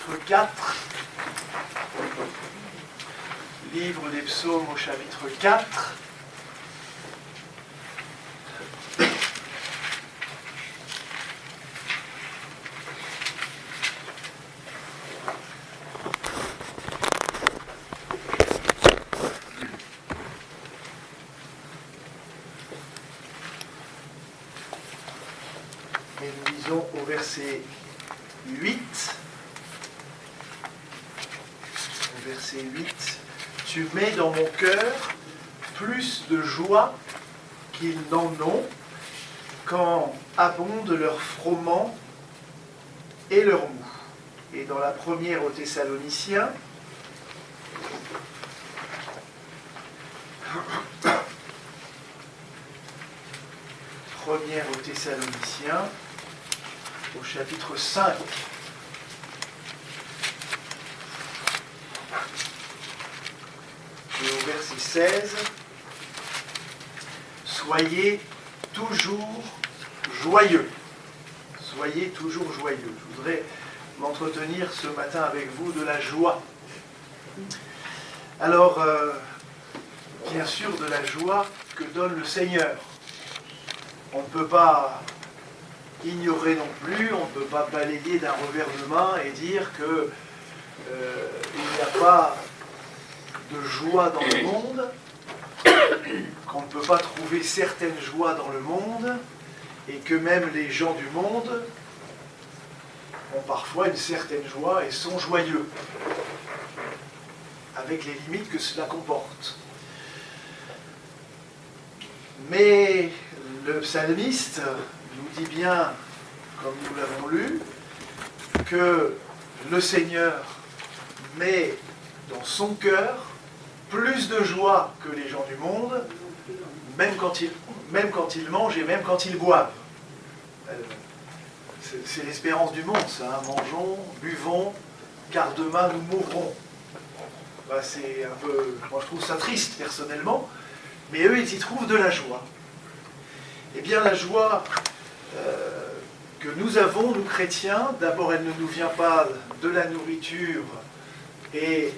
chapitre 4. Livre des Psaumes au chapitre 4. Et nous lisons au verset 8. Au verset 8. Tu mets dans mon cœur plus de joie qu'ils n'en ont quand abondent leur froment et leur mou. Et dans la première aux Thessaloniciens, première aux Thessaloniciens, au chapitre 5. Et au verset 16, soyez toujours joyeux. Soyez toujours joyeux. Je voudrais m'entretenir ce matin avec vous de la joie. Alors, bien sûr, de la joie que donne le Seigneur. On ne peut pas ignorer non plus, on ne peut pas balayer d'un revers de main et dire que il n'y a pas de joie dans le monde, qu'on ne peut pas trouver certaines joies dans le monde, et que même les gens du monde ont parfois une certaine joie et sont joyeux, avec les limites que cela comporte. Mais le psalmiste nous dit bien, comme nous l'avons lu, que le Seigneur met dans son cœur plus de joie que les gens du monde, même quand ils mangent et même quand ils boivent. C'est l'espérance du monde, ça. Hein. Mangeons, buvons, car demain nous mourrons. C'est un peu... Moi je trouve ça triste personnellement, mais eux ils y trouvent de la joie. Eh bien la joie que nous avons, nous chrétiens, d'abord elle ne nous vient pas de la nourriture et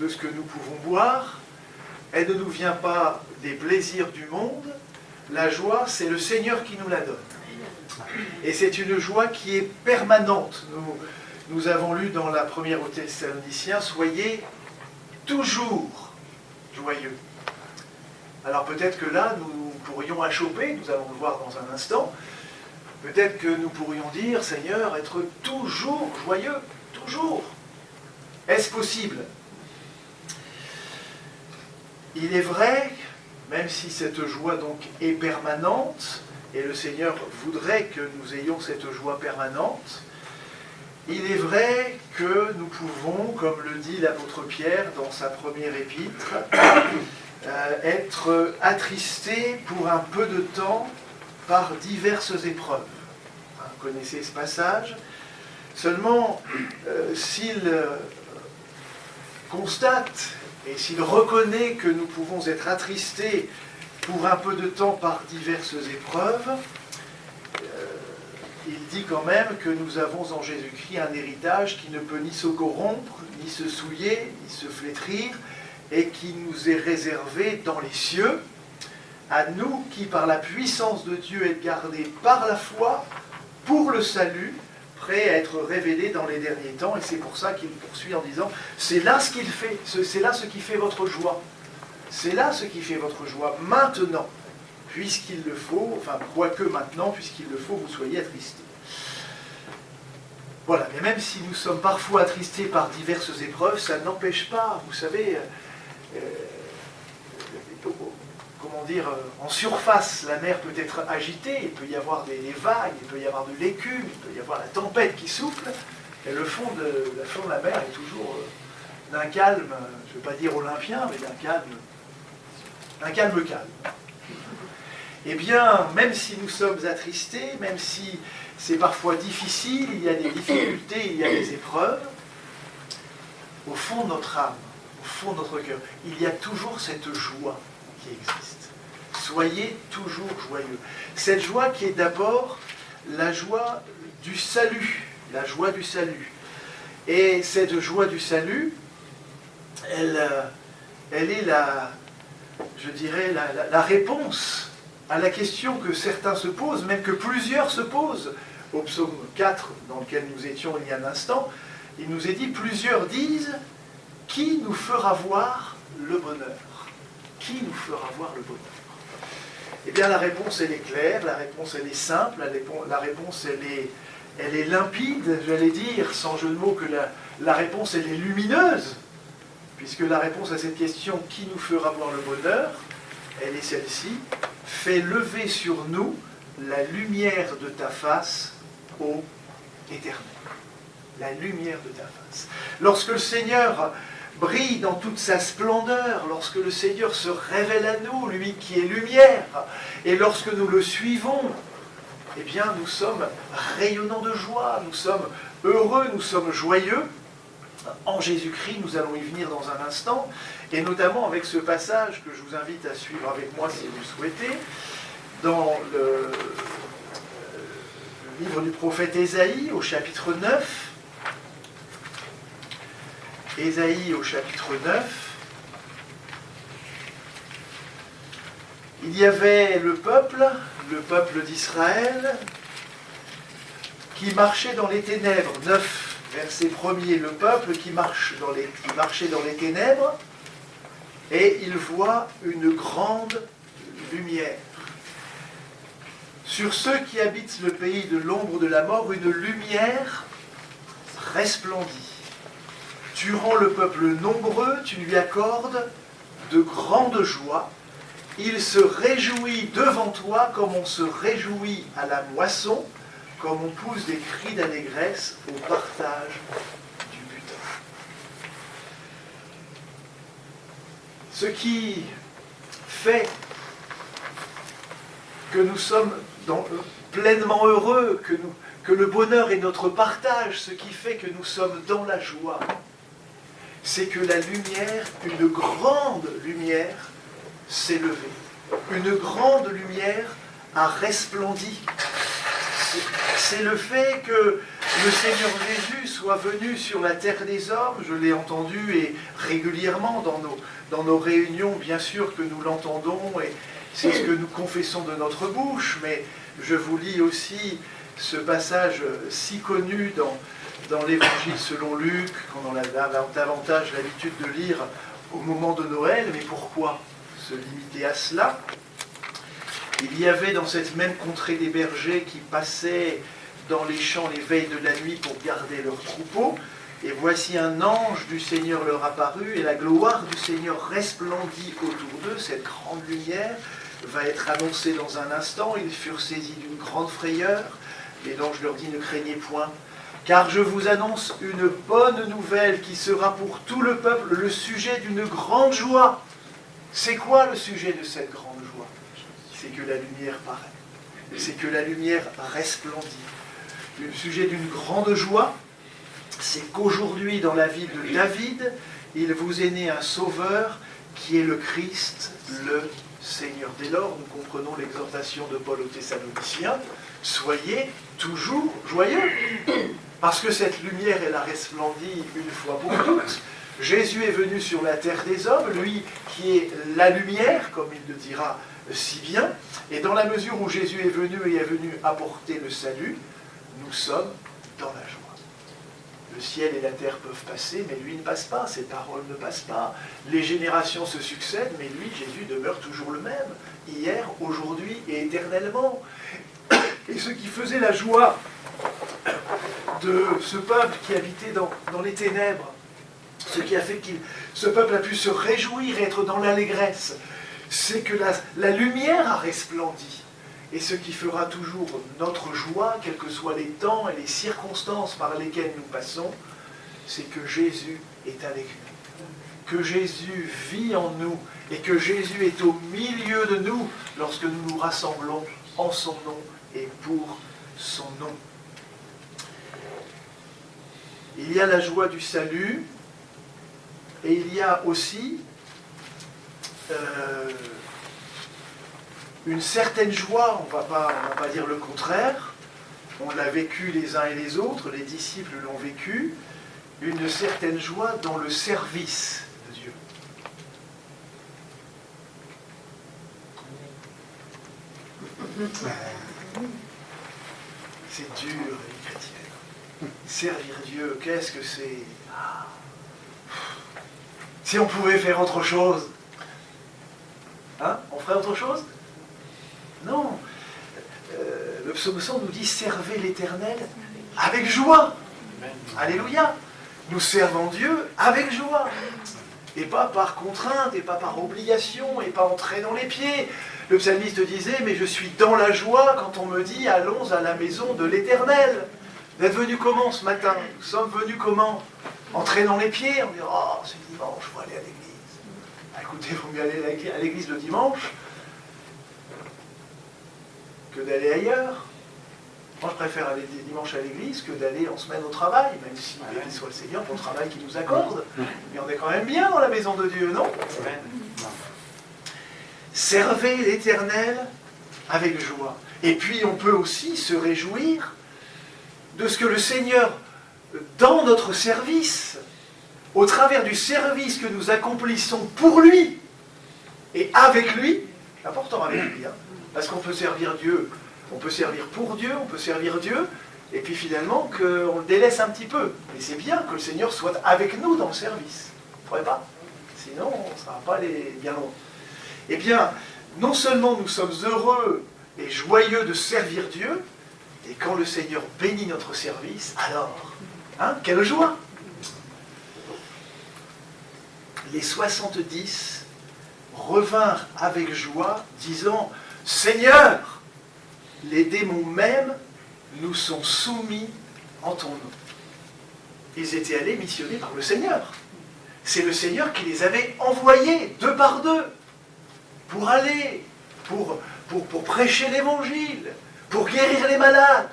de ce que nous pouvons boire, elle ne nous vient pas des plaisirs du monde, la joie c'est le Seigneur qui nous la donne. Et c'est une joie qui est permanente. Nous avons lu dans la première aux Thessaloniciens, soyez toujours joyeux. Alors peut-être que là, nous pourrions achoper, nous allons le voir dans un instant, peut-être que nous pourrions dire, Seigneur, être toujours joyeux, toujours. Est-ce possible ? Il est vrai, même si cette joie donc est permanente, et le Seigneur voudrait que nous ayons cette joie permanente, il est vrai que nous pouvons, comme le dit l'apôtre Pierre dans sa première épître, être attristés pour un peu de temps par diverses épreuves. Vous connaissez ce passage. Seulement, s'il constate et s'il reconnaît que nous pouvons être attristés pour un peu de temps par diverses épreuves, il dit quand même que nous avons en Jésus-Christ un héritage qui ne peut ni se corrompre, ni se souiller, ni se flétrir, et qui nous est réservé dans les cieux, à nous qui, par la puissance de Dieu, êtes gardés par la foi pour le salut, prêts à être révélés dans les derniers temps. Et c'est pour ça qu'il poursuit en disant, c'est là ce qu'il fait, c'est là ce qui fait votre joie. C'est là ce qui fait votre joie, maintenant, puisqu'il le faut, enfin, quoique maintenant, puisqu'il le faut, vous soyez attristés. Voilà, mais même si nous sommes parfois attristés par diverses épreuves, ça n'empêche pas, vous savez, comment dire, en surface, la mer peut être agitée, il peut y avoir des vagues, il peut y avoir de l'écume, il peut y avoir la tempête qui souffle, et le fond de la mer est toujours d'un calme, je ne veux pas dire olympien, mais d'un calme calme. Eh bien, même si nous sommes attristés, même si c'est parfois difficile, il y a des difficultés, il y a des épreuves, au fond de notre âme, au fond de notre cœur, il y a toujours cette joie qui existe. Soyez toujours joyeux. Cette joie qui est d'abord la joie du salut. La joie du salut. Et cette joie du salut, elle est je dirais, la réponse à la question que certains se posent, même que plusieurs se posent. Au psaume 4, dans lequel nous étions il y a un instant, il nous est dit, plusieurs disent, qui nous fera voir le bonheur? Qui nous fera voir le bonheur? Eh bien, la réponse, elle est claire, la réponse, elle est simple, la réponse, elle est limpide, j'allais dire, sans jeu de mots, que la réponse, elle est lumineuse, puisque la réponse à cette question, qui nous fera voir le bonheur, elle est celle-ci, fais lever sur nous la lumière de ta face, ô Éternel. La lumière de ta face. Lorsque le Seigneur brille dans toute sa splendeur, lorsque le Seigneur se révèle à nous, lui qui est lumière, et lorsque nous le suivons, eh bien nous sommes rayonnants de joie, nous sommes heureux, nous sommes joyeux. En Jésus-Christ, nous allons y venir dans un instant, et notamment avec ce passage que je vous invite à suivre avec moi si vous le souhaitez, dans le livre du prophète Ésaïe au chapitre 9. Ésaïe au chapitre 9. Il y avait le peuple d'Israël, qui marchait dans les ténèbres. 9, verset 1er, le peuple qui marchait dans les ténèbres, et il voit une grande lumière. Sur ceux qui habitent le pays de l'ombre de la mort, une lumière resplendit. Tu rends le peuple nombreux, tu lui accordes de grandes joies. Il se réjouit devant toi comme on se réjouit à la moisson, comme on pousse des cris d'allégresse au partage du butin. Ce qui fait que nous sommes pleinement heureux, que le bonheur est notre partage, ce qui fait que nous sommes dans la joie, c'est que la lumière, une grande lumière, s'est levée. Une grande lumière a resplendi. C'est le fait que le Seigneur Jésus soit venu sur la terre des hommes, je l'ai entendu, et régulièrement dans nos réunions, bien sûr que nous l'entendons, et c'est ce que nous confessons de notre bouche, mais je vous lis aussi ce passage si connu dans l'Évangile selon Luc, qu'on a davantage l'habitude de lire au moment de Noël. Mais pourquoi se limiter à cela? Il y avait dans cette même contrée des bergers qui passaient dans les champs les veilles de la nuit pour garder leurs troupeaux. Et voici un ange du Seigneur leur apparut, et la gloire du Seigneur resplendit autour d'eux. Cette grande lumière va être annoncée dans un instant. Ils furent saisis d'une grande frayeur. Et l'ange leur dit, ne craignez point, car je vous annonce une bonne nouvelle qui sera pour tout le peuple le sujet d'une grande joie. C'est quoi le sujet de cette grande joie? C'est que la lumière paraît. C'est que la lumière resplendit. Le sujet d'une grande joie, c'est qu'aujourd'hui, dans la ville de David, il vous est né un sauveur qui est le Christ, le Seigneur. Dès lors, nous comprenons l'exhortation de Paul aux Thessaloniciens, soyez toujours joyeux, parce que cette lumière, elle a resplendi une fois pour toutes. Jésus est venu sur la terre des hommes, lui qui est la lumière, comme il le dira si bien, et dans la mesure où Jésus est venu et est venu apporter le salut, nous sommes dans la joie. Le ciel et la terre peuvent passer, mais lui ne passe pas, ses paroles ne passent pas. Les générations se succèdent, mais lui, Jésus, demeure toujours le même, hier, aujourd'hui et éternellement. Et ce qui faisait la joie de ce peuple qui habitait dans les ténèbres, ce qui a fait que ce peuple a pu se réjouir et être dans l'allégresse, c'est que la lumière a resplendi. Et ce qui fera toujours notre joie, quels que soient les temps et les circonstances par lesquelles nous passons, c'est que Jésus est avec nous. Que Jésus vit en nous et que Jésus est au milieu de nous lorsque nous nous rassemblons en son nom et pour son nom. Il y a la joie du salut et il y a aussi une certaine joie, on ne va pas dire le contraire, on l'a vécu les uns et les autres, les disciples l'ont vécu, une certaine joie dans le service de Dieu. C'est dur, les chrétiens. Servir Dieu, qu'est-ce que c'est? Si on pouvait faire autre chose, hein? On ferait autre chose? Non. Le psaume 100 nous dit « Servez l'Éternel avec joie ». Alléluia. Nous servons Dieu avec joie. Et pas par contrainte, et pas par obligation, et pas en traînant les pieds. Le psalmiste disait « Mais je suis dans la joie quand on me dit « Allons à la maison de l'Éternel ». Vous êtes venus comment ce matin? Nous sommes venus comment? En traînant les pieds, en disant « Oh, c'est dimanche, il faut aller à l'église ». Écoutez, il vaut mieux aller à l'église le dimanche que d'aller ailleurs. Moi, je préfère aller dimanche à l'église que d'aller en semaine au travail, même si béni soit le Seigneur pour le travail qu'il nous accorde. Mais on est quand même bien dans la maison de Dieu, non? Servez l'Éternel avec joie. Et puis, on peut aussi se réjouir de ce que le Seigneur, dans notre service, au travers du service que nous accomplissons pour lui et avec lui, important avec lui, hein, parce qu'on peut servir Dieu, on peut servir pour Dieu, on peut servir Dieu, et puis finalement qu'on le délaisse un petit peu. Mais c'est bien que le Seigneur soit avec nous dans le service. Vous ne trouvez pas? Sinon, on ne sera pas bien loin. Eh bien, non seulement nous sommes heureux et joyeux de servir Dieu, et quand le Seigneur bénit notre service, alors, hein, quelle joie! Les 70 revinrent avec joie, disant « Seigneur, les démons même nous sont soumis en ton nom. » Ils étaient allés missionner par le Seigneur. C'est le Seigneur qui les avait envoyés, deux par deux, pour aller, pour prêcher l'Évangile, pour guérir les malades,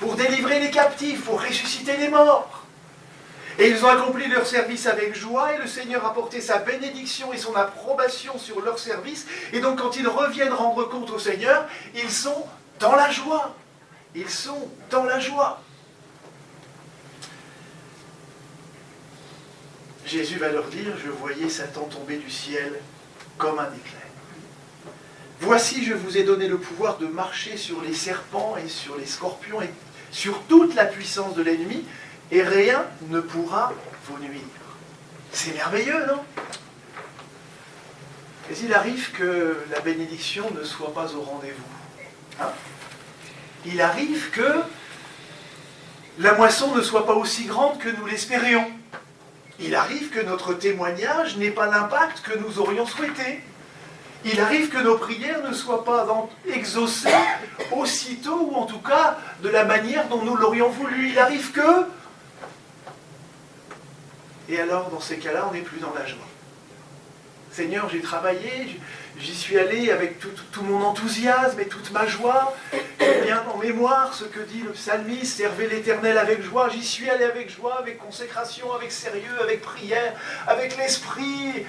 pour délivrer les captifs, pour ressusciter les morts. Et ils ont accompli leur service avec joie, et le Seigneur a porté sa bénédiction et son approbation sur leur service. Et donc quand ils reviennent rendre compte au Seigneur, ils sont dans la joie. Ils sont dans la joie. Jésus va leur dire, je voyais Satan tomber du ciel comme un éclair. Voici, je vous ai donné le pouvoir de marcher sur les serpents et sur les scorpions et sur toute la puissance de l'ennemi, et rien ne pourra vous nuire. C'est merveilleux, non? Mais il arrive que la bénédiction ne soit pas au rendez-vous. Hein? Il arrive que la moisson ne soit pas aussi grande que nous l'espérions. Il arrive que notre témoignage n'ait pas l'impact que nous aurions souhaité. Il arrive que nos prières ne soient pas exaucées aussitôt, ou en tout cas de la manière dont nous l'aurions voulu. Il arrive que... Et alors, dans ces cas-là, on n'est plus dans la joie. Seigneur, j'ai travaillé, j'y suis allé avec tout mon enthousiasme et toute ma joie. J'ai bien en mémoire ce que dit le psalmiste, servez l'Éternel avec joie. J'y suis allé avec joie, avec consécration, avec sérieux, avec prière, avec l'esprit.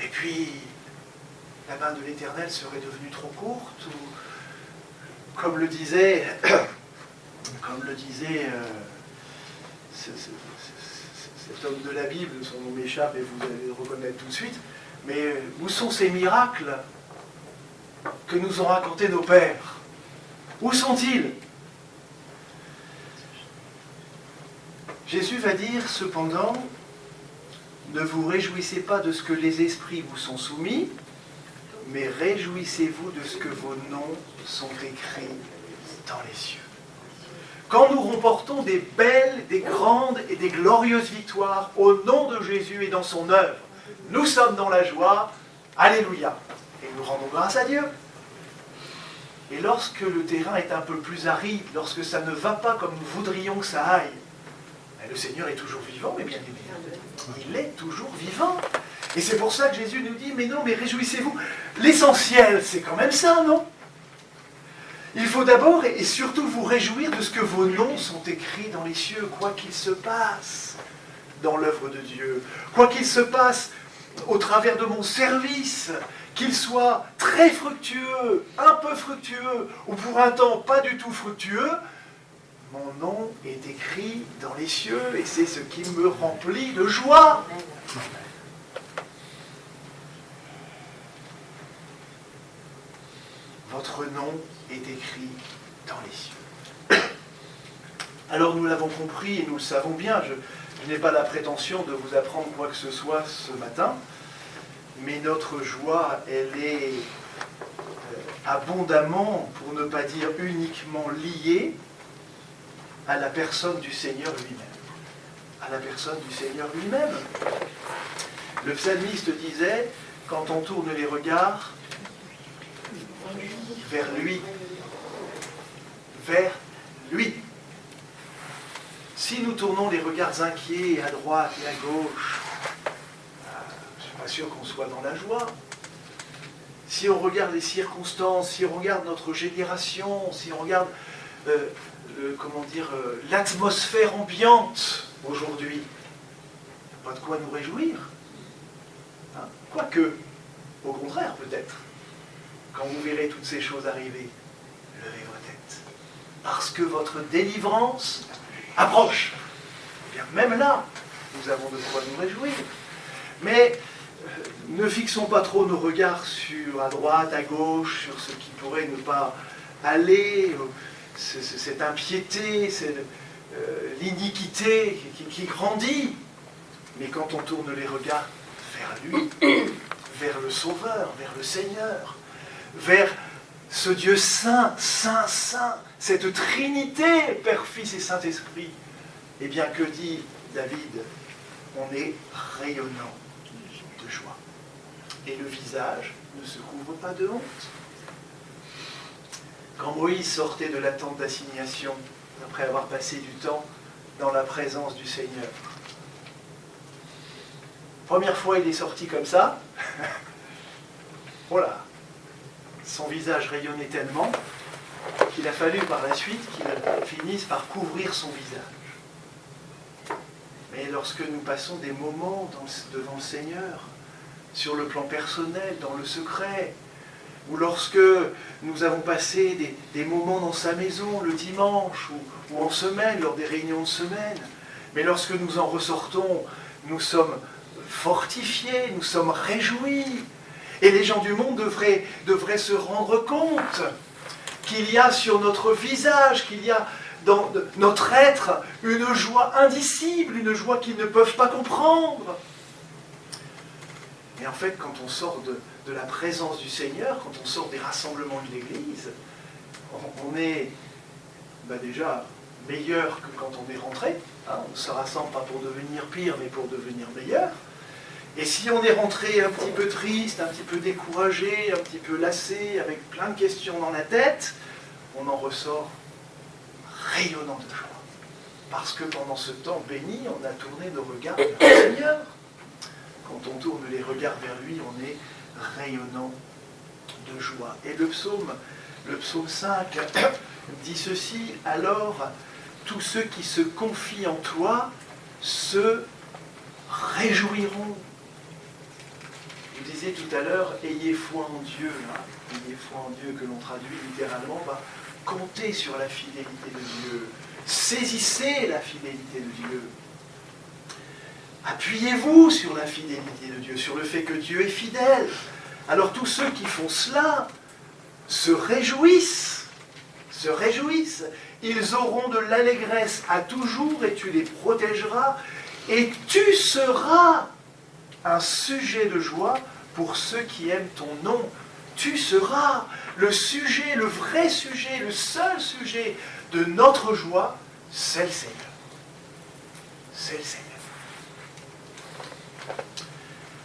Et puis, la main de l'Éternel serait devenue trop courte, ou comme le disait cet homme de la Bible, son nom m'échappe et vous allez le reconnaître tout de suite, mais où sont ces miracles que nous ont racontés nos pères? Où sont-ils? Jésus va dire cependant, ne vous réjouissez pas de ce que les esprits vous sont soumis, mais réjouissez-vous de ce que vos noms sont écrits dans les cieux. Quand nous remportons des belles, des grandes et des glorieuses victoires au nom de Jésus et dans son œuvre, nous sommes dans la joie, alléluia, et nous rendons grâce à Dieu. Et lorsque le terrain est un peu plus aride, lorsque ça ne va pas comme nous voudrions que ça aille, le Seigneur est toujours vivant, mes bien-aimés. Il est toujours vivant. Et c'est pour ça que Jésus nous dit, mais non, mais réjouissez-vous. L'essentiel, c'est quand même ça, non? Il faut d'abord et surtout vous réjouir de ce que vos noms sont écrits dans les cieux, quoi qu'il se passe dans l'œuvre de Dieu, quoi qu'il se passe au travers de mon service, qu'il soit très fructueux, un peu fructueux, ou pour un temps pas du tout fructueux, mon nom est écrit dans les cieux et c'est ce qui me remplit de joie. Votre nom est écrit dans les cieux. Alors nous l'avons compris et nous le savons bien, je n'ai pas la prétention de vous apprendre quoi que ce soit ce matin, mais notre joie, elle est abondamment, pour ne pas dire uniquement liée, à la personne du Seigneur lui-même. À la personne du Seigneur lui-même. Le psalmiste disait, quand on tourne les regards vers lui, vers lui. Si nous tournons les regards inquiets à droite et à gauche, je ne suis pas sûr qu'on soit dans la joie. Si on regarde les circonstances, si on regarde notre génération, si on regarde l'atmosphère ambiante aujourd'hui, pas de quoi nous réjouir. Hein? Quoique, au contraire peut-être, quand vous verrez toutes ces choses arriver, levez vos têtes. Parce que votre délivrance approche. Eh bien, même là, nous avons de quoi nous réjouir. Mais ne fixons pas trop nos regards sur à droite, à gauche, sur ce qui pourrait ne pas aller, cette impiété, l'iniquité qui grandit. Mais quand on tourne les regards vers lui, vers le Sauveur, vers le Seigneur, vers ce Dieu saint, saint, saint, cette Trinité, Père, Fils et Saint-Esprit, eh bien, que dit David? On est rayonnant de joie. Et le visage ne se couvre pas de honte. Quand Moïse sortait de la tente d'assignation, après avoir passé du temps dans la présence du Seigneur, première fois il est sorti comme ça, voilà, son visage rayonnait tellement qu'il a fallu par la suite qu'il finisse par couvrir son visage. Mais lorsque nous passons des moments devant le Seigneur, sur le plan personnel, dans le secret, ou lorsque nous avons passé des moments dans sa maison le dimanche ou en semaine, lors des réunions de semaine, mais lorsque nous en ressortons, nous sommes fortifiés, nous sommes réjouis. Et les gens du monde devraient se rendre compte qu'il y a sur notre visage, qu'il y a dans notre être une joie indicible, une joie qu'ils ne peuvent pas comprendre. Et en fait, quand on sort de la présence du Seigneur, quand on sort des rassemblements de l'Église, on est déjà meilleur que quand on est rentré. Hein, on ne se rassemble pas pour devenir pire, mais pour devenir meilleur. Et si on est rentré un petit peu triste, un petit peu découragé, un petit peu lassé, avec plein de questions dans la tête, on en ressort rayonnant de joie. Parce que pendant ce temps béni, on a tourné nos regards vers le Seigneur. Quand on tourne les regards vers lui, on est rayonnant de joie. Et le psaume 5 dit ceci, alors tous ceux qui se confient en toi se réjouiront. Je disais tout à l'heure, ayez foi en Dieu. Hein, ayez foi en Dieu, que l'on traduit littéralement par comptez sur la fidélité de Dieu. Saisissez la fidélité de Dieu. Appuyez-vous sur la fidélité de Dieu, sur le fait que Dieu est fidèle. Alors tous ceux qui font cela se réjouissent. Ils auront de l'allégresse à toujours et tu les protégeras. Et tu seras un sujet de joie pour ceux qui aiment ton nom. Tu seras le sujet, le vrai sujet, le seul sujet de notre joie, c'est le Seigneur. C'est le Seigneur.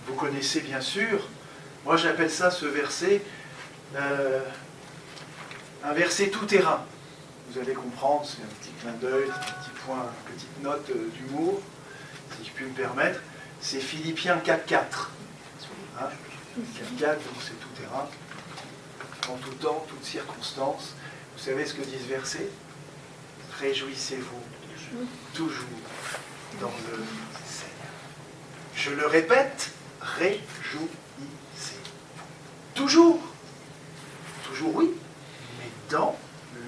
Vous connaissez bien sûr, moi j'appelle ça ce verset, un verset tout terrain. Vous allez comprendre, c'est un petit clin d'œil, un petit point, une petite note d'humour, si je puis me permettre. C'est Philippiens 4.4. Hein, 4.4, donc c'est tout terrain. En tout temps, toutes circonstances. Vous savez ce que dit ce verset? Réjouissez-vous toujours dans le Seigneur. Je le répète, réjouissez-vous. toujours. Toujours oui, mais dans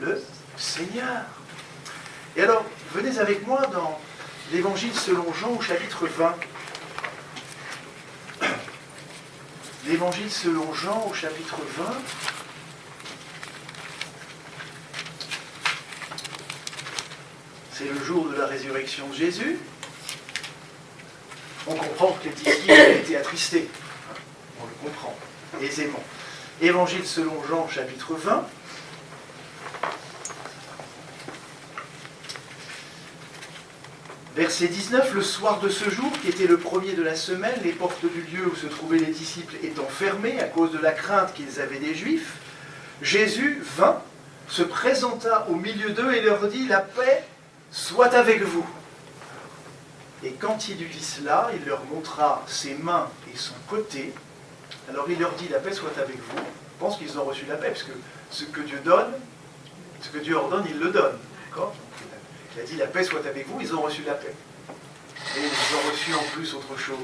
le Seigneur. Et alors, venez avec moi dans l'Évangile selon Jean au chapitre 20. L'Évangile selon Jean au chapitre 20. C'est le jour de la résurrection de Jésus. On comprend que les disciples ont été attristés. On le comprend aisément. Évangile selon Jean, chapitre 20. Verset 19, le soir de ce jour, qui était le premier de la semaine, les portes du lieu où se trouvaient les disciples étant fermées à cause de la crainte qu'ils avaient des Juifs, Jésus vint, se présenta au milieu d'eux et leur dit « La paix soit avec vous ». Et quand il eut dit cela, il leur montra ses mains et son côté. Alors il leur dit « La paix soit avec vous ». Je pense qu'ils ont reçu la paix, parce que ce que Dieu donne, ce que Dieu ordonne, il le donne. D'accord ? Il a dit « La paix soit avec vous », ils ont reçu la paix. Et ils ont reçu en plus autre chose.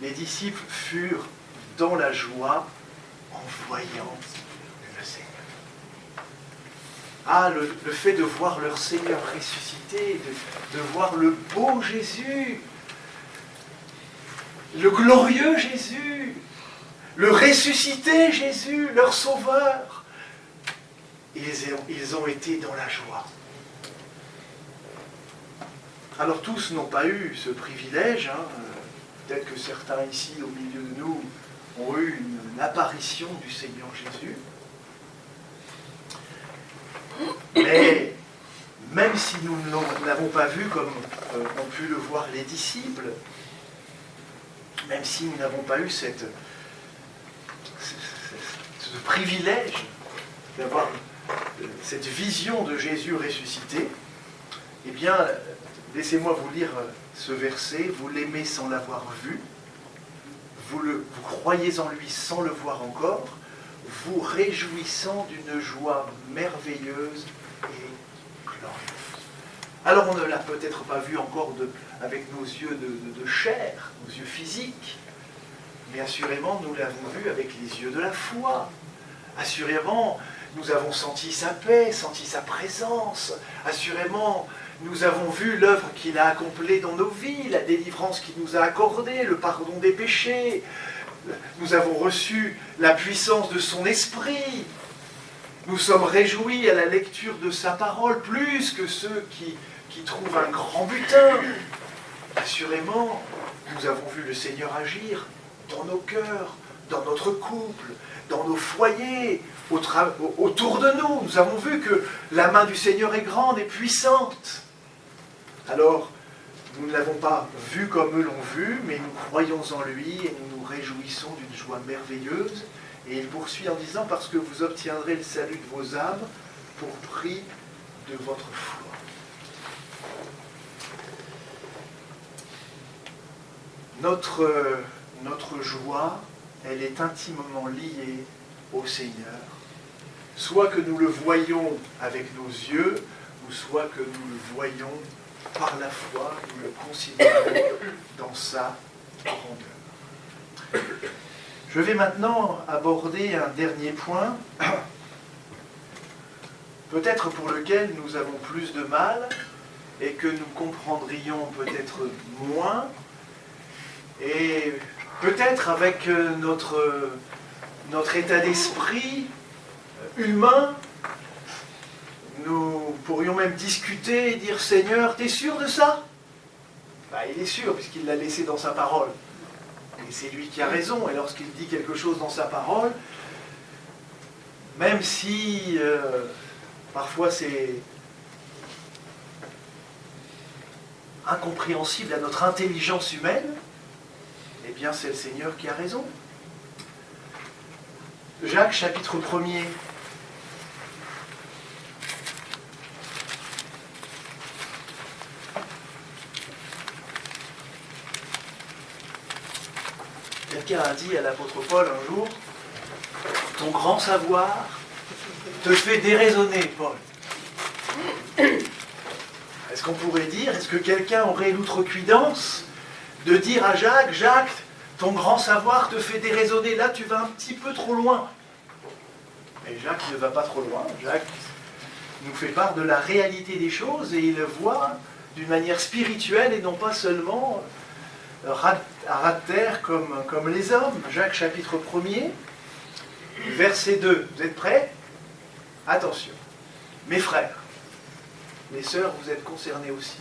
Les disciples furent dans la joie en voyant le Seigneur. Ah, le fait de voir leur Seigneur ressuscité, de voir le beau Jésus, le glorieux Jésus, le ressuscité Jésus, leur Sauveur, ils ont été dans la joie. Alors tous n'ont pas eu ce privilège, peut-être que certains ici au milieu de nous ont eu une apparition du Seigneur Jésus. Mais même si nous ne l'avons pas vu comme ont pu le voir les disciples, même si nous n'avons pas eu ce privilège d'avoir cette vision de Jésus ressuscité, eh bien, laissez-moi vous lire ce verset. Vous l'aimez sans l'avoir vu, vous croyez en lui sans le voir encore, vous réjouissant d'une joie merveilleuse et glorieuse. Alors on ne l'a peut-être pas vu encore avec nos yeux de chair, nos yeux physiques, mais assurément nous l'avons vu avec les yeux de la foi. Assurément, nous avons senti sa paix, senti sa présence. Assurément, nous avons vu l'œuvre qu'il a accomplie dans nos vies, la délivrance qu'il nous a accordée, le pardon des péchés. Nous avons reçu la puissance de son esprit. Nous sommes réjouis à la lecture de sa parole, plus que ceux qui trouvent un grand butin. Assurément, nous avons vu le Seigneur agir dans nos cœurs, dans notre couple, dans nos foyers, autour de nous. Nous avons vu que la main du Seigneur est grande et puissante. Alors, nous ne l'avons pas vu comme eux l'ont vu, mais nous croyons en lui et nous nous réjouissons d'une joie merveilleuse. Et il poursuit en disant « Parce que vous obtiendrez le salut de vos âmes pour prix de votre foi. » Notre joie, elle est intimement liée au Seigneur. Soit que nous le voyons avec nos yeux, ou soit que nous le voyons par la foi, nous le considérons dans sa grandeur. Je vais maintenant aborder un dernier point, peut-être pour lequel nous avons plus de mal et que nous comprendrions peut-être moins, et peut-être avec notre état d'esprit humain, nous pourrions même discuter et dire « Seigneur, t'es sûr de ça ?» Il est sûr, puisqu'il l'a laissé dans sa parole. Et c'est lui qui a raison. Et lorsqu'il dit quelque chose dans sa parole, même si parfois c'est incompréhensible à notre intelligence humaine, eh bien c'est le Seigneur qui a raison. Jacques, chapitre 1er. Quelqu'un a dit à l'apôtre Paul un jour « Ton grand savoir te fait déraisonner, Paul. » Est-ce qu'on pourrait dire, est-ce que quelqu'un aurait l'outrecuidance de dire à Jacques « Jacques, Ton grand savoir te fait déraisonner. Là, tu vas un petit peu trop loin. Mais Jacques ne va pas trop loin. Jacques nous fait part de la réalité des choses et il le voit d'une manière spirituelle et non pas seulement à ras de terre comme les hommes. Jacques chapitre 1er, verset 2. Vous êtes prêts? Attention. Mes frères, les sœurs, vous êtes concernés aussi.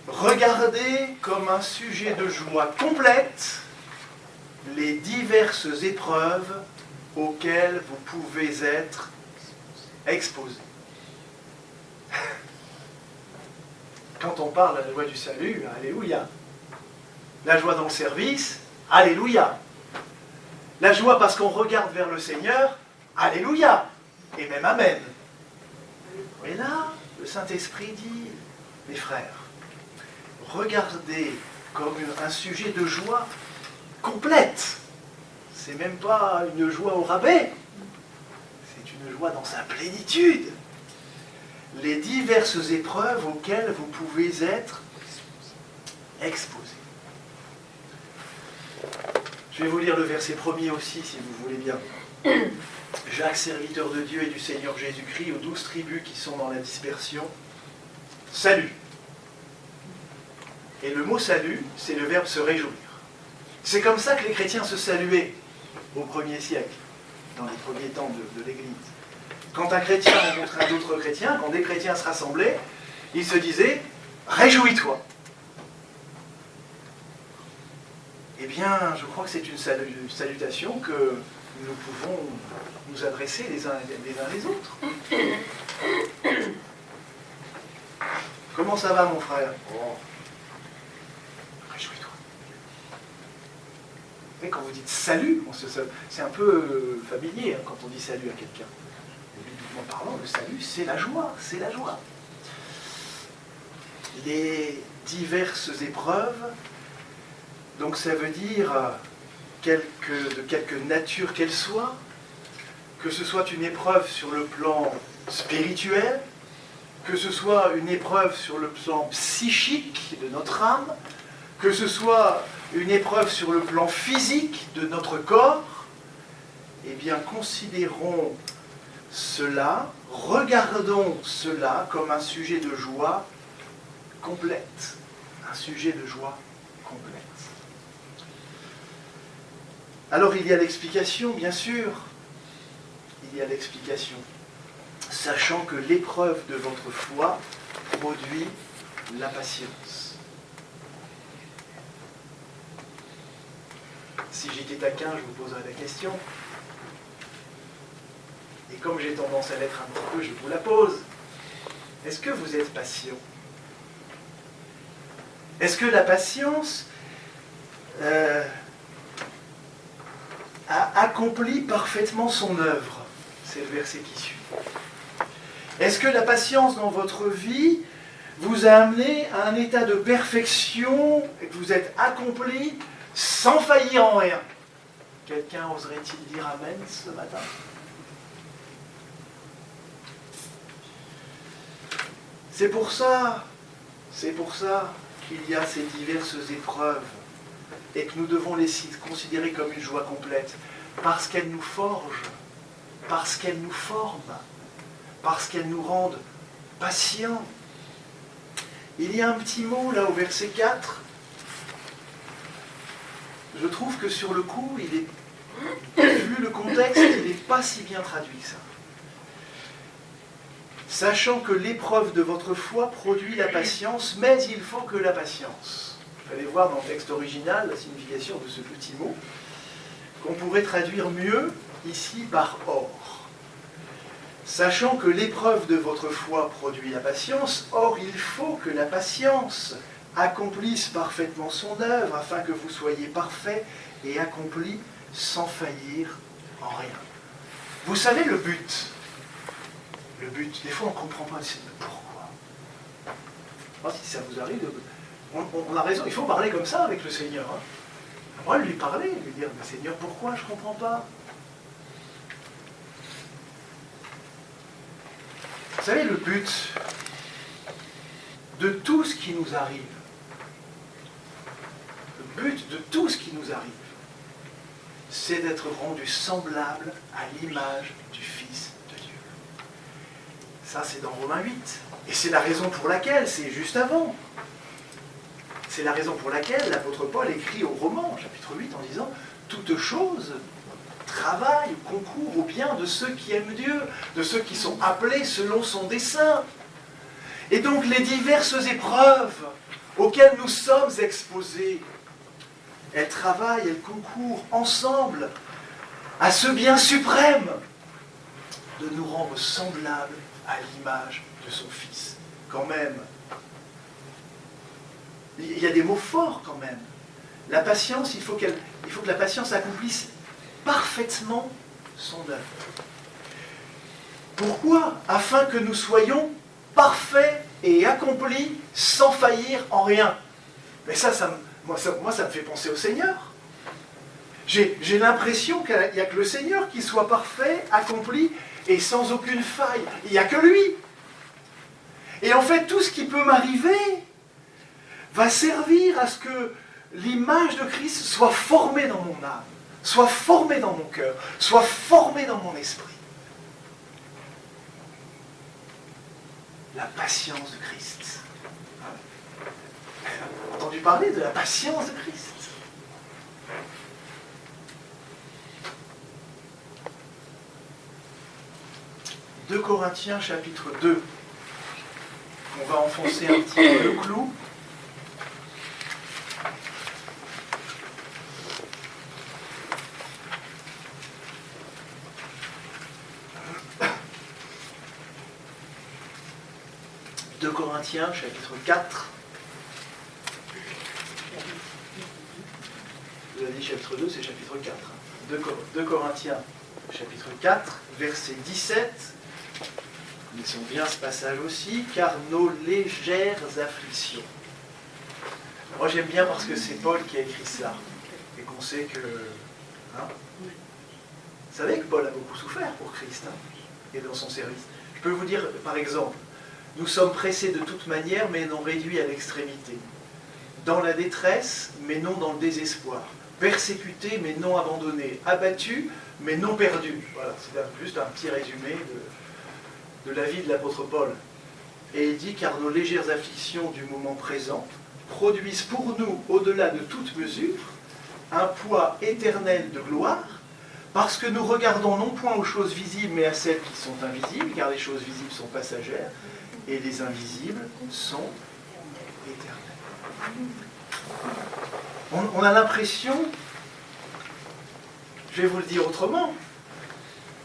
Regardez comme un sujet de joie complète les diverses épreuves auxquelles vous pouvez être exposés. Quand on parle de la joie du salut, alléluia. La joie dans le service, alléluia. La joie parce qu'on regarde vers le Seigneur, alléluia. Et même amen. Mais là, le Saint-Esprit dit, mes frères, regardez comme un sujet de joie complète. C'est même pas une joie au rabais, c'est une joie dans sa plénitude. Les diverses épreuves auxquelles vous pouvez être exposés. Je vais vous lire le verset 1er aussi, si vous voulez bien. Jacques, serviteur de Dieu et du Seigneur Jésus-Christ, aux 12 tribus qui sont dans la dispersion, salut. Et le mot salut, c'est le verbe se réjouir. C'est comme ça que les chrétiens se saluaient au 1er siècle, dans les premiers temps de l'Église. Quand un chrétien rencontrait un autre chrétien, quand des chrétiens se rassemblaient, ils se disaient « Réjouis-toi ». Eh bien, je crois que c'est une salutation que nous pouvons nous adresser les uns les autres. Comment ça va, mon frère? Oh. Réjouis-toi. Et quand vous dites salut, c'est un peu familier quand on dit salut à quelqu'un. Bibliquement parlant, le salut, c'est la joie, c'est la joie. Les diverses épreuves, donc ça veut dire de quelque nature qu'elle soit, que ce soit une épreuve sur le plan spirituel, que ce soit une épreuve sur le plan psychique de notre âme, que ce soit une épreuve sur le plan physique de notre corps, eh bien considérons cela, regardons cela comme un sujet de joie complète. Un sujet de joie complète. Alors il y a l'explication, bien sûr. Il y a l'explication. Sachant que l'épreuve de votre foi produit la patience. Si j'étais taquin, je vous poserais la question. Et comme j'ai tendance à l'être un petit peu, je vous la pose. Est-ce que vous êtes patient? Est-ce que la patience a accompli parfaitement son œuvre? C'est le verset qui suit. Est-ce que la patience dans votre vie vous a amené à un état de perfection et que vous êtes accompli sans faillir en rien? Quelqu'un oserait-il dire Amen ce matin? C'est pour ça qu'il y a ces diverses épreuves et que nous devons les considérer comme une joie complète, parce qu'elles nous forgent, parce qu'elles nous forment, parce qu'elles nous rendent patients. Il y a un petit mot là au verset 4. Je trouve que sur le coup, vu le contexte, il n'est pas si bien traduit que ça. Sachant que l'épreuve de votre foi produit la patience, mais il faut que la patience. Vous allez voir dans le texte original la signification de ce petit mot, qu'on pourrait traduire mieux ici par or. Sachant que l'épreuve de votre foi produit la patience, or il faut que la patience accomplisse parfaitement son œuvre, afin que vous soyez parfaits et accomplis sans faillir en rien. Vous savez le but. Le but, des fois on ne comprend pas, pourquoi? Moi, si ça vous arrive, on a raison, il faut parler comme ça avec le Seigneur. Moi, lui parler, lui dire, mais Seigneur, pourquoi je ne comprends pas? Vous savez, le but de tout ce qui nous arrive, le but de tout ce qui nous arrive, c'est d'être rendu semblable à l'image du Fils de Dieu. Ça, c'est dans Romains 8. Et c'est la raison pour laquelle, c'est juste avant, c'est la raison pour laquelle l'apôtre Paul écrit aux Romains, chapitre 8, en disant « Toute chose travaille, concourt au bien de ceux qui aiment Dieu, de ceux qui sont appelés selon son dessein. » Et donc les diverses épreuves auxquelles nous sommes exposés, elles travaillent, elles concourent ensemble à ce bien suprême de nous rendre semblables à l'image de son Fils. Quand même, il y a des mots forts quand même. La patience, il faut que la patience accomplisse parfaitement son œuvre. Pourquoi ? Afin que nous soyons parfaits et accomplis sans faillir en rien. Mais moi, ça me fait penser au Seigneur. J'ai l'impression qu'il n'y a que le Seigneur qui soit parfait, accompli et sans aucune faille. Il n'y a que lui. Et en fait, tout ce qui peut m'arriver va servir à ce que l'image de Christ soit formée dans mon âme, soit formée dans mon cœur, soit formée dans mon esprit. La patience de Christ. Vous avez entendu parler de la patience de Christ? « 2 Corinthiens chapitre 2. On va enfoncer un petit peu le clou. « 2 Corinthiens chapitre 4. Je vous ai dit chapitre 2, c'est chapitre 4. 2 Corinthiens chapitre 4, verset 17. Laissons bien ce passage aussi, car nos légères afflictions. Moi j'aime bien parce que c'est Paul qui a écrit ça. Et qu'on sait que... Hein, vous savez que Paul a beaucoup souffert pour Christ, hein, et dans son service. Je peux vous dire, par exemple, nous sommes pressés de toute manière, mais non réduits à l'extrémité. Dans la détresse, mais non dans le désespoir. Persécutés, mais non abandonnés. Abattus, mais non perdus. Voilà, c'est juste un petit résumé de la vie de l'apôtre Paul. Et il dit, car nos légères afflictions du moment présent produisent pour nous, au-delà de toute mesure, un poids éternel de gloire, parce que nous regardons non point aux choses visibles, mais à celles qui sont invisibles, car les choses visibles sont passagères, et les invisibles sont éternels. On a l'impression, je vais vous le dire autrement,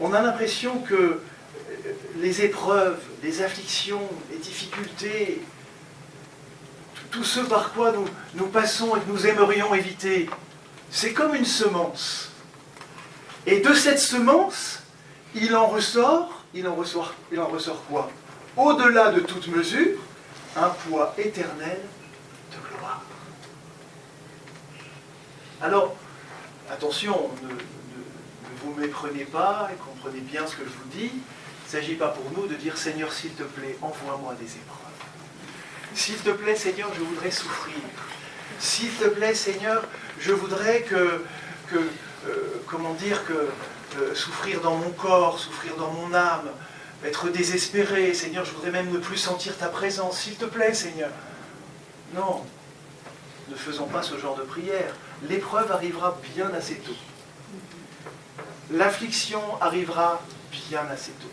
on a l'impression que les épreuves, les afflictions, les difficultés, tout ce par quoi nous passons et que nous aimerions éviter, c'est comme une semence. Et de cette semence, il en ressort quoi? Au-delà de toute mesure, un poids éternel de gloire. Alors, attention, ne vous méprenez pas et comprenez bien ce que je vous dis. Il ne s'agit pas pour nous de dire « Seigneur, s'il te plaît, envoie-moi des épreuves. S'il te plaît, Seigneur, je voudrais souffrir. S'il te plaît, Seigneur, je voudrais souffrir dans mon corps, souffrir dans mon âme, être désespéré. Seigneur, je voudrais même ne plus sentir ta présence. S'il te plaît, Seigneur. » Non, ne faisons pas ce genre de prière. L'épreuve arrivera bien assez tôt. L'affliction arrivera bien assez tôt.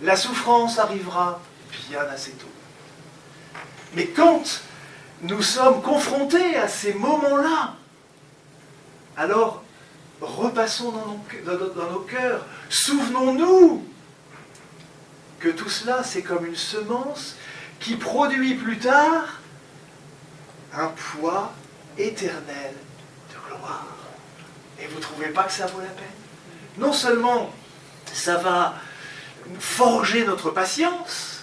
La souffrance arrivera bien assez tôt. Mais quand nous sommes confrontés à ces moments-là, alors repassons dans nos cœurs, souvenons-nous que tout cela, c'est comme une semence qui produit plus tard un poids éternel de gloire. Et vous ne trouvez pas que ça vaut la peine? Non seulement ça va forger notre patience,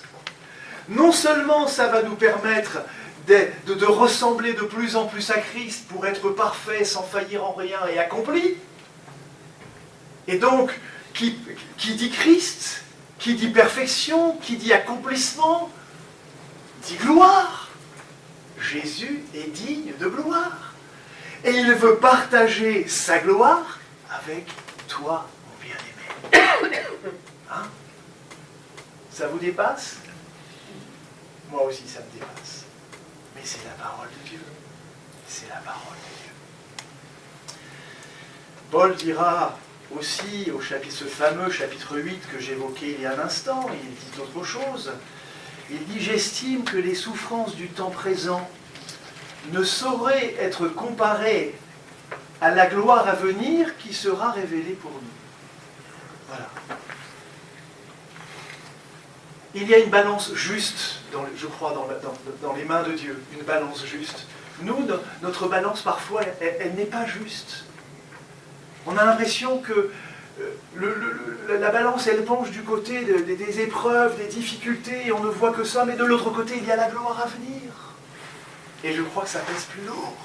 non seulement ça va nous permettre de ressembler de plus en plus à Christ pour être parfait, sans faillir en rien et accompli. Et donc, qui dit Christ, qui dit perfection, qui dit accomplissement, dit gloire. Jésus est digne de gloire. Et il veut partager sa gloire avec toi, mon bien-aimé. Hein? Ça vous dépasse? Moi aussi, ça me dépasse. Mais c'est la parole de Dieu. C'est la parole de Dieu. Paul dira aussi au chapitre, ce fameux chapitre 8 que j'évoquais il y a un instant, il dit autre chose. Il dit « J'estime que les souffrances du temps présent ne sauraient être comparées à la gloire à venir qui sera révélée pour nous. » Voilà. Il y a une balance juste, je crois, dans les mains de Dieu, une balance juste. Nous, notre balance, parfois, elle n'est pas juste. On a l'impression que la balance, elle penche du côté des épreuves, des difficultés, et on ne voit que ça, mais de l'autre côté, il y a la gloire à venir. Et je crois que ça pèse plus lourd.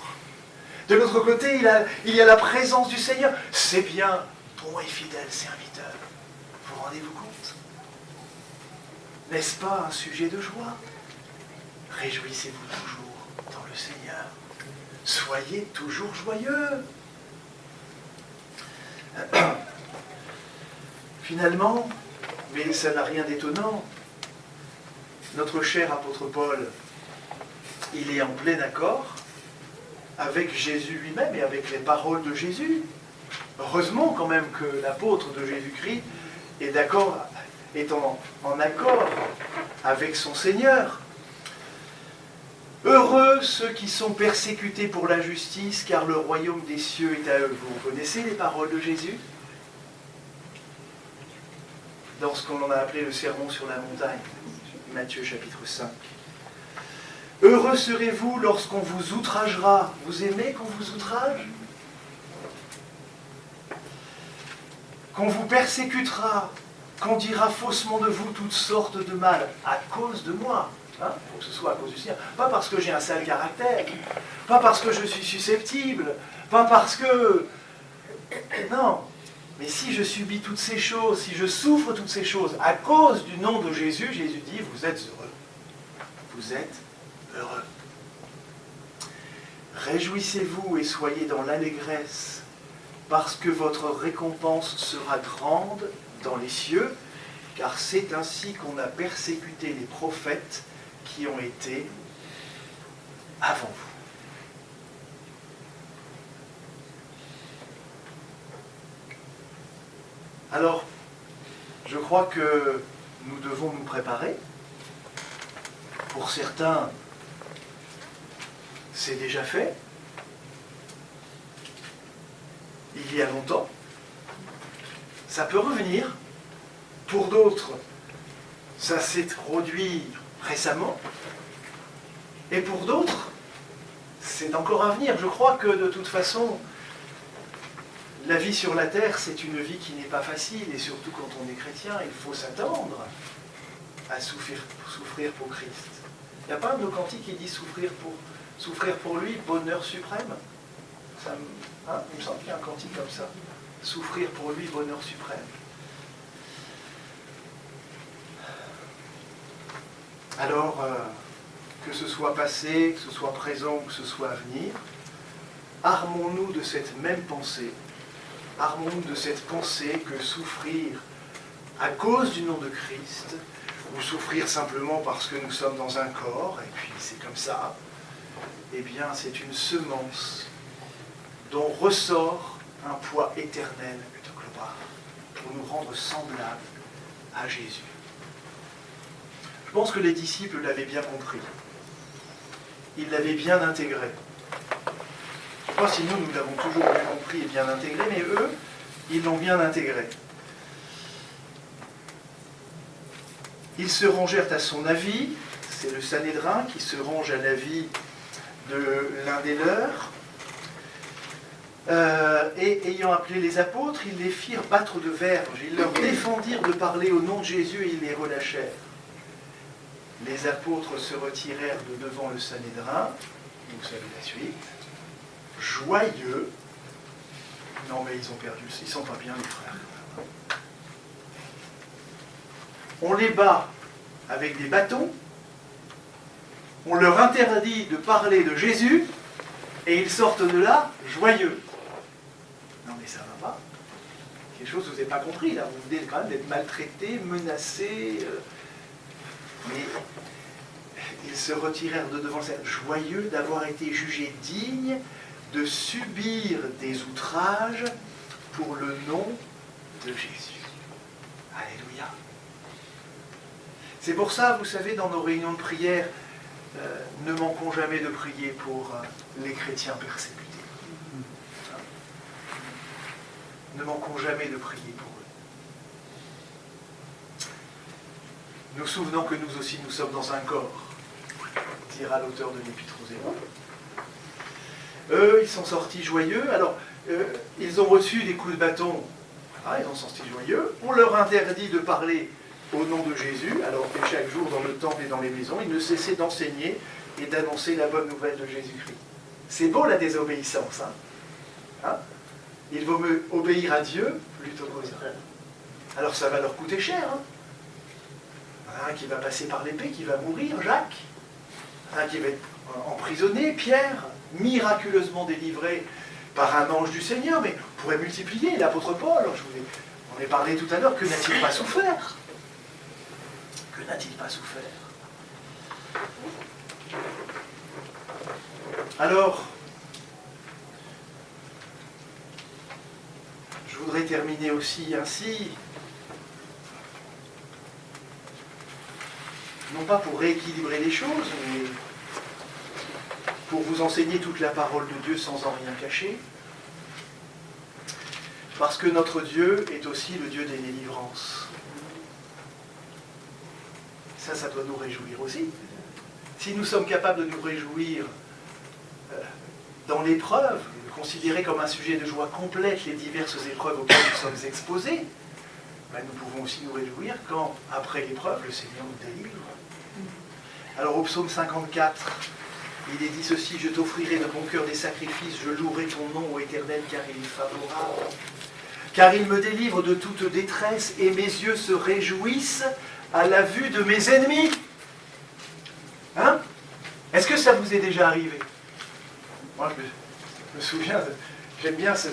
De l'autre côté, il y a la présence du Seigneur. C'est bien, bon et fidèle serviteur. Vous rendez-vous compte? N'est-ce pas un sujet de joie? Réjouissez-vous toujours dans le Seigneur. Soyez toujours joyeux. Finalement, mais ça n'a rien d'étonnant, notre cher apôtre Paul, il est en plein accord avec Jésus lui-même et avec les paroles de Jésus. Heureusement quand même que l'apôtre de Jésus-Christ est en accord avec son Seigneur. Heureux ceux qui sont persécutés pour la justice, car le royaume des cieux est à eux. Vous connaissez les paroles de Jésus? Dans ce qu'on a appelé le sermon sur la montagne, Matthieu chapitre 5. Heureux serez-vous lorsqu'on vous outragera. Vous aimez qu'on vous outrage? Qu'on vous persécutera, qu'on dira faussement de vous toutes sortes de mal à cause de moi. Il faut que ce soit à cause du Seigneur. Pas parce que j'ai un sale caractère, pas parce que je suis susceptible, pas parce que... Non. Mais si je subis toutes ces choses, si je souffre toutes ces choses à cause du nom de Jésus, Jésus dit, vous êtes heureux. Vous êtes heureux. Réjouissez-vous et soyez dans l'allégresse, parce que votre récompense sera grande dans les cieux, car c'est ainsi qu'on a persécuté les prophètes qui ont été avant vous. Alors, je crois que nous devons nous préparer. Pour certains, c'est déjà fait. Il y a longtemps. Ça peut revenir. Pour d'autres, ça s'est produit récemment. Et pour d'autres, c'est encore à venir. Je crois que de toute façon, la vie sur la terre, c'est une vie qui n'est pas facile, et surtout quand on est chrétien, il faut s'attendre à souffrir pour Christ. Il n'y a pas un de nos cantiques qui dit souffrir pour lui, bonheur suprême. Il me semble qu'il y a un cantique comme ça. Souffrir pour lui, bonheur suprême. Alors, que ce soit passé, que ce soit présent, que ce soit à venir, armons-nous de cette même pensée. Armons-nous de cette pensée que souffrir à cause du nom de Christ, ou souffrir simplement parce que nous sommes dans un corps, et puis c'est comme ça, eh bien c'est une semence dont ressort un poids éternel de gloire, pour nous rendre semblables à Jésus. Je pense que les disciples l'avaient bien compris. Ils l'avaient bien intégré. Je ne sais pas si nous l'avons toujours bien compris et bien intégré, mais eux, ils l'ont bien intégré. Ils se rangèrent à son avis, c'est le Sanhédrin qui se range à l'avis de l'un des leurs, et ayant appelé les apôtres, ils les firent battre de verge, ils leur défendirent de parler au nom de Jésus et ils les relâchèrent. Les apôtres se retirèrent de devant le Sanhédrin, vous savez la suite, joyeux. Non mais ils ont perdu, ils sont pas bien les frères. On les bat avec des bâtons, on leur interdit de parler de Jésus, Et ils sortent de là joyeux. Non mais ça va pas. Quelque chose que vous n'avez pas compris là. Vous venez quand même d'être maltraités, menacés. Mais ils se retirèrent de devant le Seigneur, joyeux d'avoir été jugés dignes de subir des outrages pour le nom de Jésus. Alléluia. C'est pour ça, vous savez, dans nos réunions de prière, ne manquons jamais de prier pour les chrétiens persécutés. Ne manquons jamais de prier pour eux. Nous souvenons que nous aussi, nous sommes dans un corps, dira l'auteur de l'Épître aux Hébreux. Eux, ils sont sortis joyeux. Alors, ils ont reçu des coups de bâton. Ils ont sorti joyeux. On leur interdit de parler au nom de Jésus, alors que chaque jour, dans le temple et dans les maisons, ils ne cessaient d'enseigner et d'annoncer la bonne nouvelle de Jésus-Christ. C'est beau la désobéissance. Il vaut mieux obéir à Dieu plutôt qu'aux hommes. Alors ça va leur coûter cher. Un qui va passer par l'épée, qui va mourir, Jacques. Un qui va être emprisonné, Pierre, miraculeusement délivré par un ange du Seigneur. Mais on pourrait multiplier l'apôtre Paul. On a parlé tout à l'heure, que n'a-t-il pas souffert? Que n'a-t-il pas souffert? Alors, je voudrais terminer aussi ainsi, non pas pour rééquilibrer les choses, mais pour vous enseigner toute la parole de Dieu sans en rien cacher, parce que notre Dieu est aussi le Dieu des délivrances. Ça doit nous réjouir aussi. Si nous sommes capables de nous réjouir dans l'épreuve, de considérer comme un sujet de joie complète les diverses épreuves auxquelles nous sommes exposés, nous pouvons aussi nous réjouir quand, après l'épreuve, le Seigneur nous délivre. Alors au psaume 54, il est dit ceci: « Je t'offrirai de mon cœur des sacrifices, je louerai ton nom, ô Éternel, car il est favorable. Car il me délivre de toute détresse, et mes yeux se réjouissent à la vue de mes ennemis. » Est-ce que ça vous est déjà arrivé? Moi, je me souviens, j'aime bien ce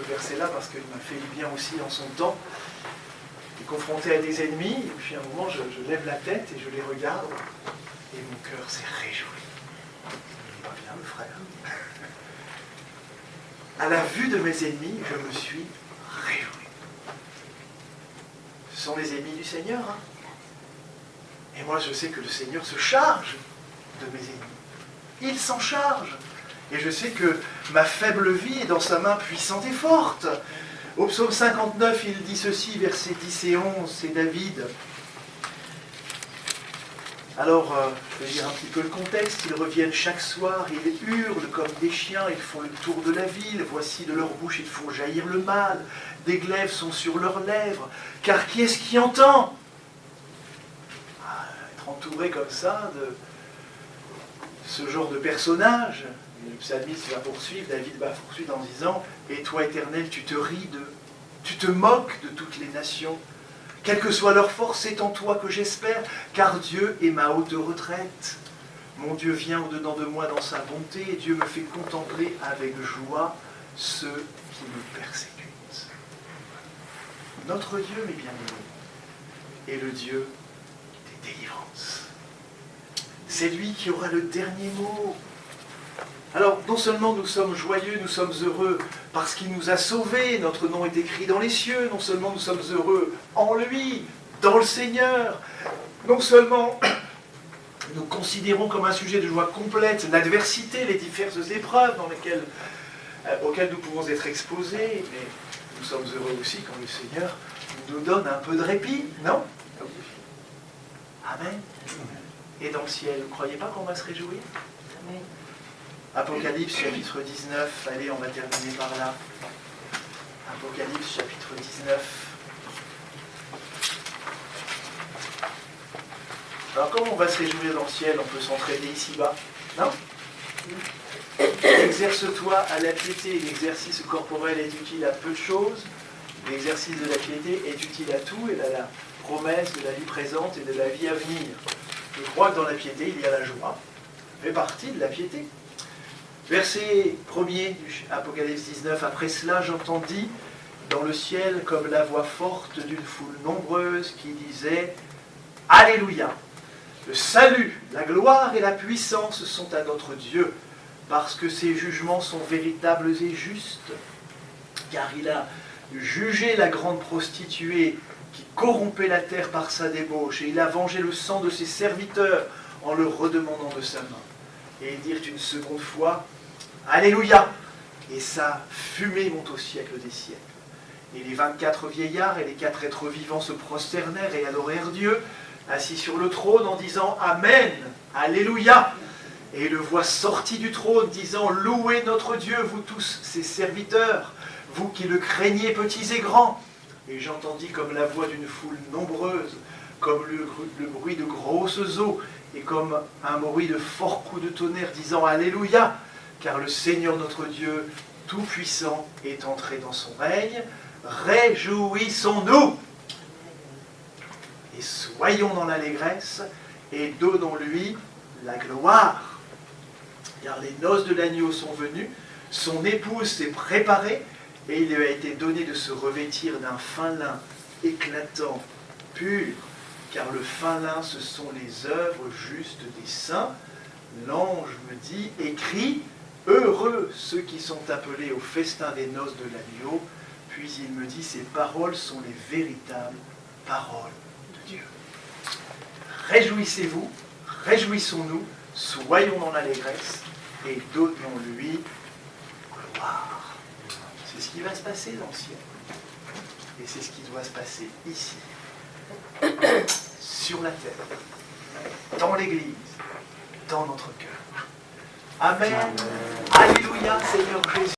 verset-là parce qu'il m'a fait du bien aussi en son temps. Je suis confronté à des ennemis, et puis à un moment, je lève la tête et je les regarde, et mon cœur s'est réjoui. Il va bien, le frère. À la vue de mes ennemis, je me suis réjoui. Ce sont les ennemis du Seigneur. Et moi, je sais que le Seigneur se charge de mes ennemis. Il s'en charge. Et je sais que ma faible vie est dans sa main puissante et forte. Au psaume 59, il dit ceci, versets 10 et 11, c'est David. Alors, je vais lire un petit peu le contexte. Ils reviennent chaque soir, ils hurlent comme des chiens, ils font le tour de la ville. Voici de leur bouche, ils font jaillir le mal. Des glaives sont sur leurs lèvres. Car qui est-ce qui entend? Être entouré comme ça de ce genre de personnage. Le psalmiste va poursuivre, David va poursuivre en disant: « Et toi, Éternel, tu te ris d'eux, tu te moques de toutes les nations. Quelle que soit leur force, c'est en toi que j'espère, car Dieu est ma haute retraite. Mon Dieu vient au-dedans de moi dans sa bonté, et Dieu me fait contempler avec joie ceux qui me persécutent. » Notre Dieu, mes bien-aimés, est le Dieu des délivrances. C'est lui qui aura le dernier mot. Alors, non seulement nous sommes joyeux, nous sommes heureux parce qu'il nous a sauvés, notre nom est écrit dans les cieux, non seulement nous sommes heureux en lui, dans le Seigneur, non seulement nous considérons comme un sujet de joie complète l'adversité, les diverses épreuves auxquelles nous pouvons être exposés, mais nous sommes heureux aussi quand le Seigneur nous donne un peu de répit, non? Amen. Et dans le ciel, vous ne croyez pas qu'on va se réjouir? Amen. Apocalypse chapitre 19, allez, on va terminer par là. Apocalypse chapitre 19. Alors comment on va se réjouir dans le ciel? On peut s'entraîner ici-bas, non? Exerce-toi à la piété. L'exercice corporel est utile à peu de choses. L'exercice de la piété est utile à tout, et à la promesse de la vie présente et de la vie à venir. Je crois que dans la piété, il y a la joie. Ça fait partie de la piété. Verset 1er du Apocalypse 19. Après cela, j'entendis dans le ciel comme la voix forte d'une foule nombreuse qui disait « Alléluia ! Le salut, la gloire et la puissance sont à notre Dieu, parce que ses jugements sont véritables et justes. Car il a jugé la grande prostituée qui corrompait la terre par sa débauche, et il a vengé le sang de ses serviteurs en le redemandant de sa main. » Et ils dirent une seconde fois « Alléluia !» Et sa fumée monte au siècle des siècles. Et les 24 vieillards et les 4 êtres vivants se prosternèrent et adorèrent Dieu, assis sur le trône, en disant « Amen, Alléluia !» Et le voix sortit du trône, disant « Louez notre Dieu, vous tous ses serviteurs, vous qui le craignez, petits et grands. » Et j'entendis comme la voix d'une foule nombreuse, comme le bruit de grosses eaux, et comme un bruit de forts coups de tonnerre, disant « Alléluia ! Car le Seigneur notre Dieu, Tout-Puissant, est entré dans son règne. Réjouissons-nous et soyons dans l'allégresse, et donnons-lui la gloire. Car les noces de l'agneau sont venues, son épouse s'est préparée, et il lui a été donné de se revêtir d'un fin lin éclatant, pur, car le fin lin, ce sont les œuvres justes des saints. L'ange me dit, écrit, heureux ceux qui sont appelés au festin des noces de l'agneau. Puis il me dit, ces paroles sont les véritables paroles de Dieu. Réjouissez-vous, réjouissons-nous, soyons dans l'allégresse et donnons-lui gloire. C'est ce qui va se passer dans le ciel. Et c'est ce qui doit se passer ici, sur la terre, dans l'Église, dans notre cœur. Amen. Alléluia, Seigneur Jésus.